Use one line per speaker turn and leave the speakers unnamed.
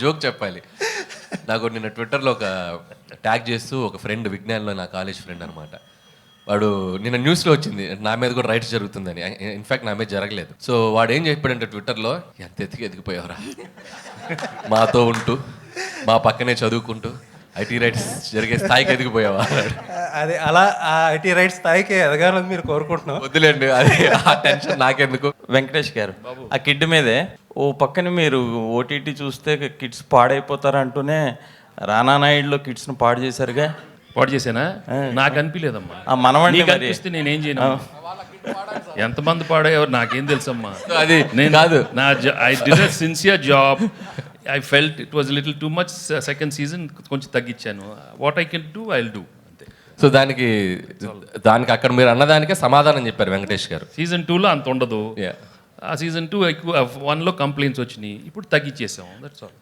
Joke చెప్పాలి. నాకు నిన్న ట్విట్టర్లో ఒక ట్యాగ్ చేస్తూ ఒక ఫ్రెండ్, విజ్ఞాన్లో నా కాలేజ్ ఫ్రెండ్ అనమాట, వాడు నిన్న న్యూస్లో వచ్చింది నా మీద కూడా రైట్స్ జరుగుతుందని. ఇన్ఫాక్ట్ నా మీద జరగలేదు. సో వాడు ఏం చెప్పాడంటే ట్విట్టర్లో, ఎంత ఎదిగిపోయావరా మాతో ఉంటూ మా పక్కనే చదువుకుంటూ ఐటీ రైట్స్ జరిగే స్థాయికి ఎదిగిపోయావా.
అది అలా ఆ ఐటీ రైట్స్ స్థాయికి ఎదగాలని మీరు కోరుకుంటున్నాం.
వద్దులేండి, అది ఆ టెన్షన్ నాకెందుకు.
వెంకటేష్ గారు, ఆ కిడ్ మీదే ఓ పక్కన మీరు ఓటీటీ చూస్తే కిడ్స్ పాడైపోతారంటూనే రానా నాయుడులో కిడ్స్ను పాడు చేశారుగా.
పాడు చేశానా? నాకు అనిపించలేదమ్మా.
ఆ మనవండి
నీకు
మరి.
అనిపిస్తే నేనేం చేయను. ఎంతమంది పాడేవారు నాకేం తెలుసమ్మా.
అది
నేను
కాదు.
I did a sincere job. I felt it was little too much. Second season కొంచెం తగ్గించాను. What I can do I will do అంతే.
సో దానికి అక్కడ మీరు అన్నదానికే సమాధానం చెప్పారు వెంకటేష్ గారు.
సీజన్ 2లో అంత ఉండదు.
Yeah.
ఆ సీజన్ 2 ఎక్కువ 1లో కంప్లైంట్స్ వచ్చినాయి, ఇప్పుడు తగ్గించేసాం. That's all.